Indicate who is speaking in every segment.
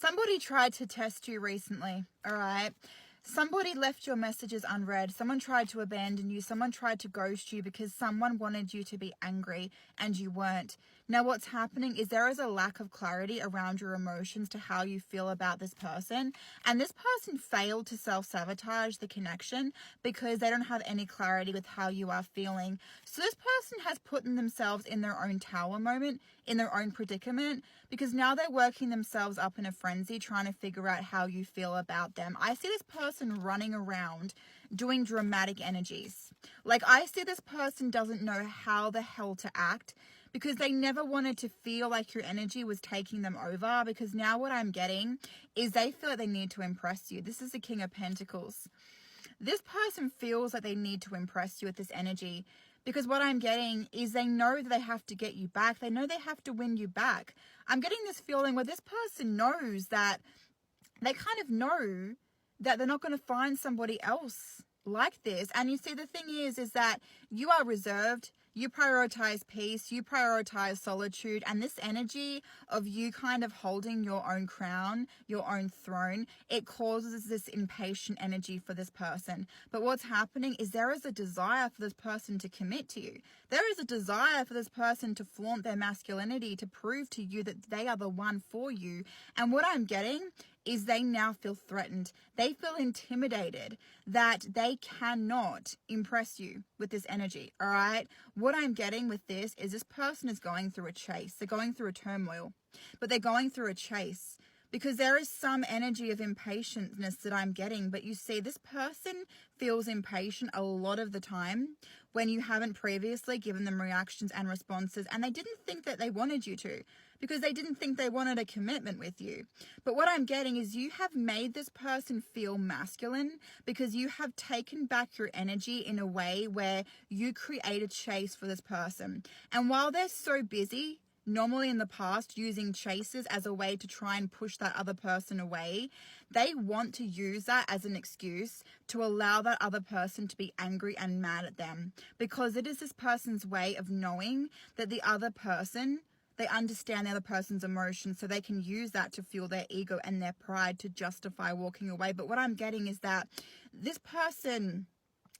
Speaker 1: Somebody tried to test you recently, all right? Somebody left your messages unread. Someone tried to abandon you. Someone tried to ghost you because someone wanted you to be angry and you weren't. Now, what's happening is there is a lack of clarity around your emotions to how you feel about this person. And this person failed to self-sabotage the connection because they don't have any clarity with how you are feeling. So this person has put themselves in their own tower moment, in their own predicament, because now they're working themselves up in a frenzy trying to figure out how you feel about them. I see this person running around doing dramatic energies. Like, I see this person doesn't know how the hell to act because they never wanted to feel like your energy was taking them over, because now what I'm getting is they feel like they need to impress you. This is the King of Pentacles. This person feels like they need to impress you with this energy, because what I'm getting is they know that they have to get you back. They know they have to win you back. I'm getting this feeling where this person knows that they kind of know that they're not going to find somebody else like this. And you see, the thing is that you are reserved. You prioritize peace, you prioritize solitude, and this energy of you kind of holding your own crown, your own throne, it causes this impatient energy for this person. But what's happening is there is a desire for this person to commit to you. There is a desire for this person to flaunt their masculinity, to prove to you that they are the one for you. And what I'm getting is they now feel threatened. They feel intimidated that they cannot impress you with this energy, all right? What I'm getting with this is this person is going through a chase. They're going through a turmoil, but they're going through a chase because there is some energy of impatientness that I'm getting. But you see, this person feels impatient a lot of the time when you haven't previously given them reactions and responses, and they didn't think that they wanted you to, because they didn't think they wanted a commitment with you. But what I'm getting is you have made this person feel masculine because you have taken back your energy in a way where you create a chase for this person. And while they're so busy, normally in the past, using chases as a way to try and push that other person away, they want to use that as an excuse to allow that other person to be angry and mad at them, because it is this person's way of knowing that the other person, they understand the other person's emotions, so they can use that to fuel their ego and their pride to justify walking away. But what I'm getting is that this person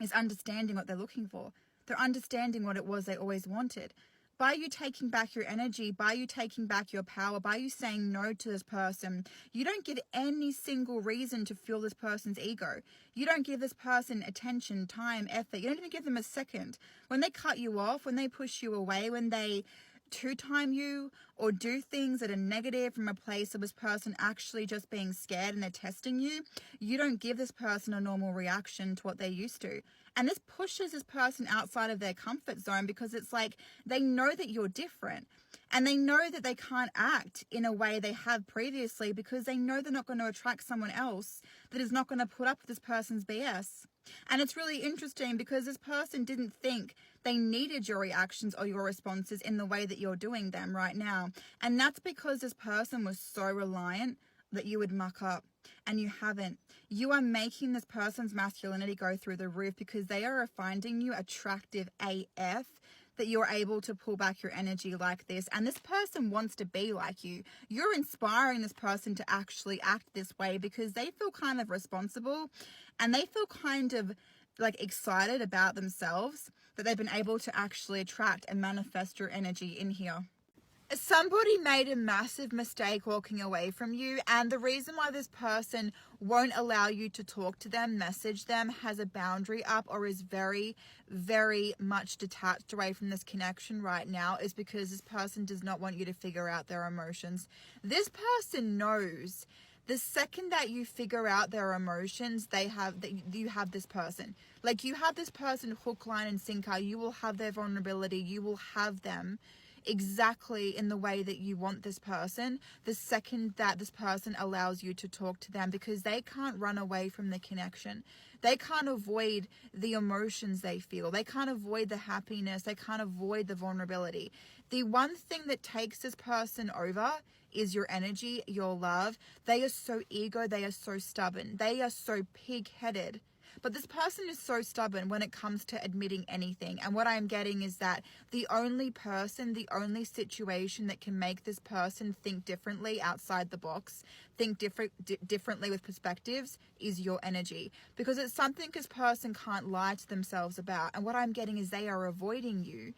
Speaker 1: is understanding what they're looking for. They're understanding what it was they always wanted. By you taking back your energy, by you taking back your power, by you saying no to this person, you don't give any single reason to fuel this person's ego. You don't give this person attention, time, effort. You don't even give them a second. When they cut you off, when they push you away, when they two-time you or do things that are negative from a place of this person actually just being scared and they're testing you, you don't give this person a normal reaction to what they're used to. And this pushes this person outside of their comfort zone, because it's like they know that you're different and they know that they can't act in a way they have previously, because they know they're not going to attract someone else that is not going to put up with this person's BS. And it's really interesting because this person didn't think they needed your reactions or your responses in the way that you're doing them right now. And that's because this person was so reliant that you would muck up, and you haven't. You are making this person's masculinity go through the roof because they are finding you attractive AF, that you're able to pull back your energy like this. And this person wants to be like you. You're inspiring this person to actually act this way because they feel kind of responsible and they feel kind of like excited about themselves that they've been able to actually attract and manifest your energy in here. Somebody made a massive mistake walking away from you, and the reason why this person won't allow you to talk to them, message them, has a boundary up, or is very, very much detached away from this connection right now, is because this person does not want you to figure out their emotions. This person knows the second that you figure out their emotions, you have this person. Like, you have this person hook, line, and sinker. You will have their vulnerability. You will have them exactly in the way that you want this person the second that this person allows you to talk to them, because they can't run away from the connection. They can't avoid the emotions they feel. They can't avoid the happiness. They can't avoid the vulnerability. The one thing that takes this person over is your energy, your love. They are so ego. They are so stubborn. They are so pig-headed But this person is so stubborn when it comes to admitting anything. And what I'm getting is that the only person, the only situation that can make this person think differently outside the box, think differently with perspectives, is your energy. Because it's something this person can't lie to themselves about. And what I'm getting is they are avoiding you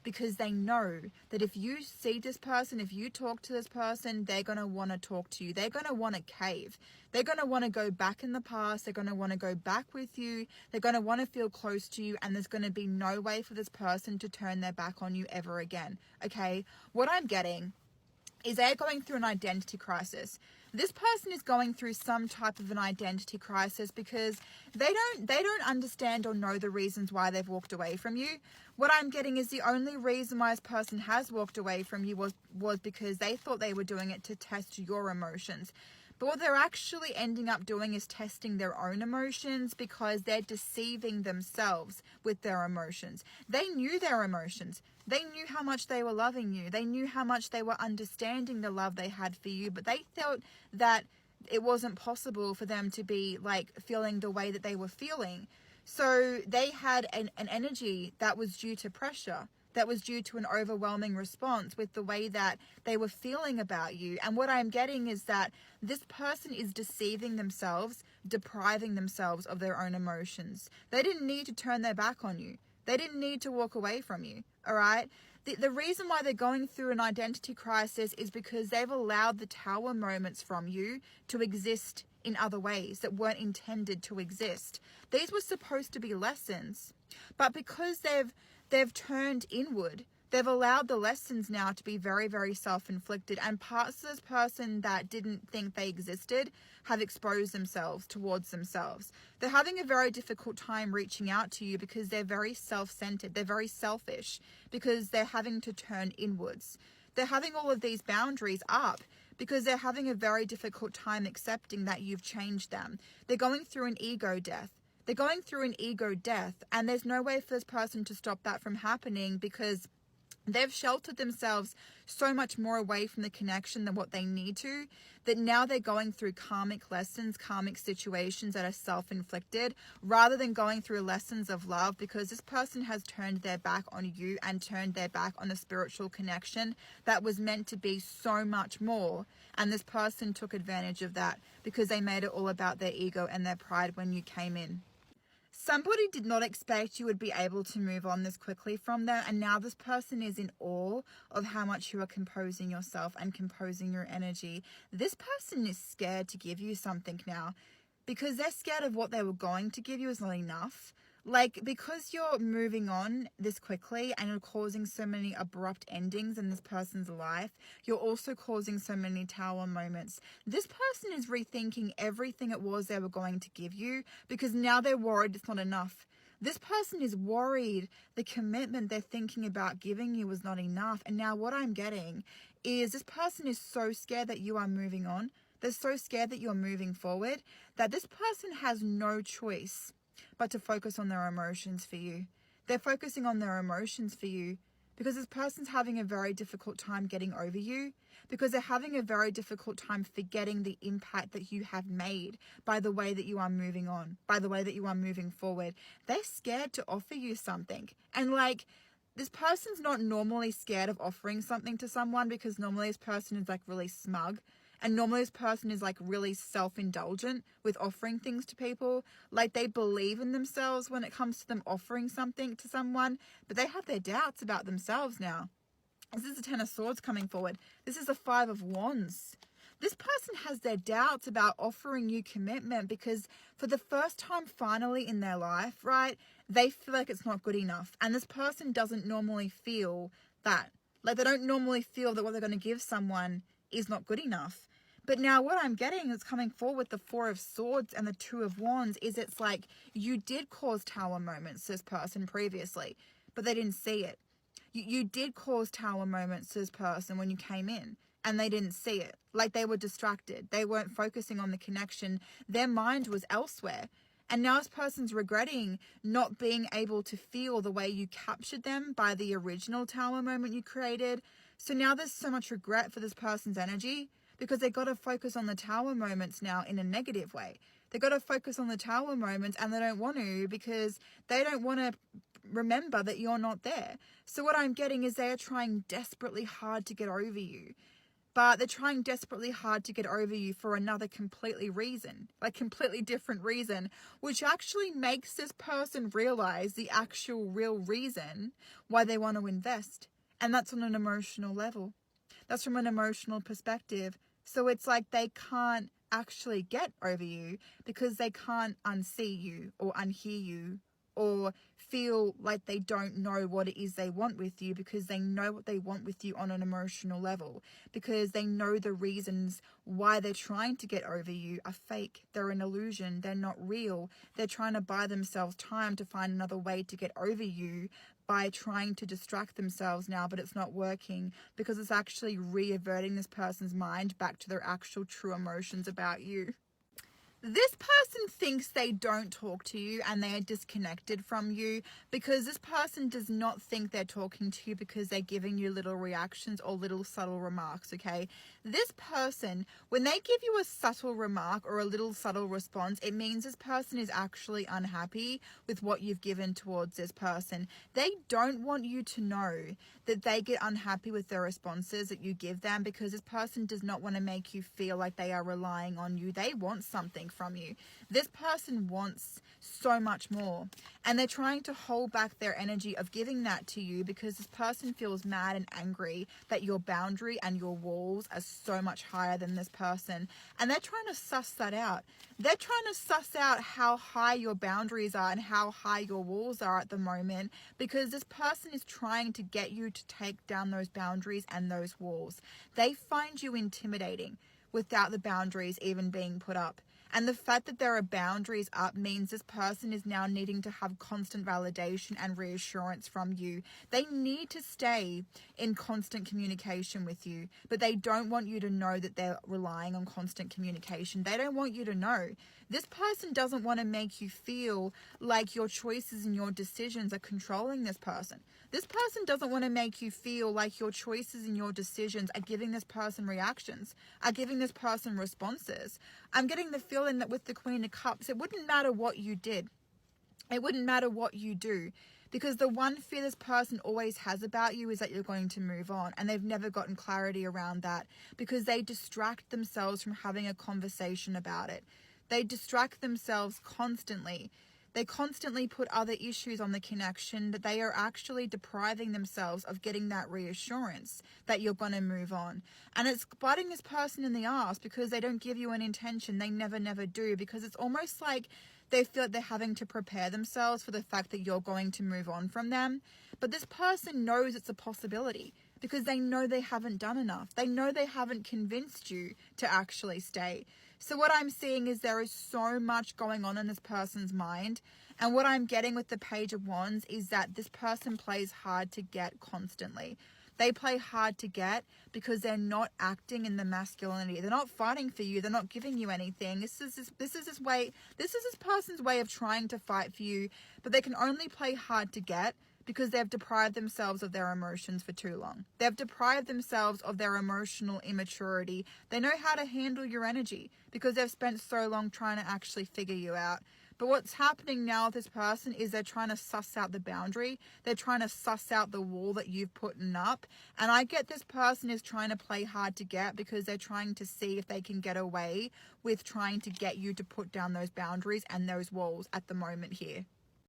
Speaker 1: because they know that if you see this person, if you talk to this person, they're going to want to talk to you. They're going to want to cave. They're going to want to go back in the past. They're going to want to go back with you. They're going to want to feel close to you. And there's going to be no way for this person to turn their back on you ever again. Okay? What I'm getting is they're going through an identity crisis. This person is going through some type of an identity crisis because they don't understand or know the reasons why they've walked away from you. What I'm getting is the only reason why this person has walked away from you was because they thought they were doing it to test your emotions. But what they're actually ending up doing is testing their own emotions because they're deceiving themselves with their emotions. They knew their emotions. They knew how much they were loving you. They knew how much they were understanding the love they had for you, but they felt that it wasn't possible for them to be like feeling the way that they were feeling. So they had an energy that was due to pressure, that was due to an overwhelming response with the way that they were feeling about you. And what I'm getting is that this person is deceiving themselves, depriving themselves of their own emotions. They didn't need to turn their back on you. They didn't need to walk away from you, all right? The reason why they're going through an identity crisis is because they've allowed the tower moments from you to exist in other ways that weren't intended to exist. These were supposed to be lessons, but because they've turned inward, they've allowed the lessons now to be very, very self-inflicted, and parts of this person that didn't think they existed have exposed themselves towards themselves. They're having a very difficult time reaching out to you because they're very self-centered. They're very selfish because they're having to turn inwards. They're having all of these boundaries up because they're having a very difficult time accepting that you've changed them. They're going through an ego death. They're going through an ego death, and there's no way for this person to stop that from happening because they've sheltered themselves so much more away from the connection than what they need to, that now they're going through karmic lessons, karmic situations that are self-inflicted, rather than going through lessons of love, because this person has turned their back on you and turned their back on the spiritual connection that was meant to be so much more. And this person took advantage of that because they made it all about their ego and their pride when you came in. Somebody did not expect you would be able to move on this quickly from them, and now this person is in awe of how much you are composing yourself and composing your energy. This person is scared to give you something now because they're scared of what they were going to give you is not enough. Like, because you're moving on this quickly and you're causing so many abrupt endings in this person's life, you're also causing so many tower moments. This person is rethinking everything it was they were going to give you because now they're worried it's not enough. This person is worried the commitment they're thinking about giving you was not enough. And now what I'm getting is this person is so scared that you are moving on. They're so scared that you're moving forward that this person has no choice but to focus on their emotions for you. They're focusing on their emotions for you because this person's having a very difficult time getting over you, because they're having a very difficult time forgetting the impact that you have made by the way that you are moving on, by the way that you are moving forward. They're scared to offer you something. And like, this person's not normally scared of offering something to someone because normally this person is like really smug. And normally this person is like really self-indulgent with offering things to people. Like, they believe in themselves when it comes to them offering something to someone, but they have their doubts about themselves now. This is the Ten of Swords coming forward. This is the Five of Wands. This person has their doubts about offering you commitment because for the first time finally in their life, right, they feel like it's not good enough. And this person doesn't normally feel that. Like, they don't normally feel that what they're going to give someone is not good enough. But now what I'm getting is coming forward with the Four of Swords and the Two of Wands is it's like you did cause tower moments to this person previously, but they didn't see it. You did cause tower moments to this person when you came in, and they didn't see it. Like, they were distracted. They weren't focusing on the connection. Their mind was elsewhere. And now this person's regretting not being able to feel the way you captured them by the original tower moment you created. So now there's so much regret for this person's energy because they got to focus on the tower moments now in a negative way. They got to focus on the tower moments, and they don't want to because they don't want to remember that you're not there. So what I'm getting is they are trying desperately hard to get over you. But they're trying desperately hard to get over you for another completely different reason, which actually makes this person realize the actual real reason why they want to invest. And that's on an emotional level. That's from an emotional perspective. So it's like they can't actually get over you because they can't unsee you or unhear you or feel like they don't know what it is they want with you, because they know what they want with you on an emotional level, because they know the reasons why they're trying to get over you are fake. They're an illusion. They're not real. They're trying to buy themselves time to find another way to get over you by trying to distract themselves now, but it's not working because it's actually reaverting this person's mind back to their actual true emotions about you. This person thinks they don't talk to you and they are disconnected from you because this person does not think they're talking to you because they're giving you little reactions or little subtle remarks, okay? This person, when they give you a subtle remark or a little subtle response, it means this person is actually unhappy with what you've given towards this person. They don't want you to know that they get unhappy with the responses that you give them because this person does not want to make you feel like they are relying on you. They want something from you. This person wants so much more, and they're trying to hold back their energy of giving that to you because this person feels mad and angry that your boundary and your walls are so much higher than this person, and they're trying to suss that out. They're trying to suss out how high your boundaries are and how high your walls are at the moment, because this person is trying to get you to take down those boundaries and those walls. They find you intimidating without the boundaries even being put up. And the fact that there are boundaries up means this person is now needing to have constant validation and reassurance from you. They need to stay in constant communication with you, but they don't want you to know that they're relying on constant communication. They don't want you to know. This person doesn't want to make you feel like your choices and your decisions are controlling this person. This person doesn't want to make you feel like your choices and your decisions are giving this person reactions, are giving this person responses. I'm getting the feeling that with the Queen of Cups, it wouldn't matter what you did. It wouldn't matter what you do, because the one fear this person always has about you is that you're going to move on, and they've never gotten clarity around that because they distract themselves from having a conversation about it. They distract themselves constantly. They constantly put other issues on the connection, that they are actually depriving themselves of getting that reassurance that you're going to move on. And it's biting this person in the ass because they don't give you an intention. They never do, because it's almost like they feel like they're having to prepare themselves for the fact that you're going to move on from them. But this person knows it's a possibility because they know they haven't done enough. They know they haven't convinced you to actually stay. So what I'm seeing is there is so much going on in this person's mind. And what I'm getting with the Page of Wands is that this person plays hard to get constantly. They play hard to get because they're not acting in the masculinity. They're not fighting for you. They're not giving you anything. This is this person's way of trying to fight for you, but they can only play hard to get because they've deprived themselves of their emotions for too long. They've deprived themselves of their emotional immaturity. They know how to handle your energy because they've spent so long trying to actually figure you out. But what's happening now with this person is they're trying to suss out the boundary. They're trying to suss out the wall that you've put up. And I get this person is trying to play hard to get because they're trying to see if they can get away with trying to get you to put down those boundaries and those walls at the moment here.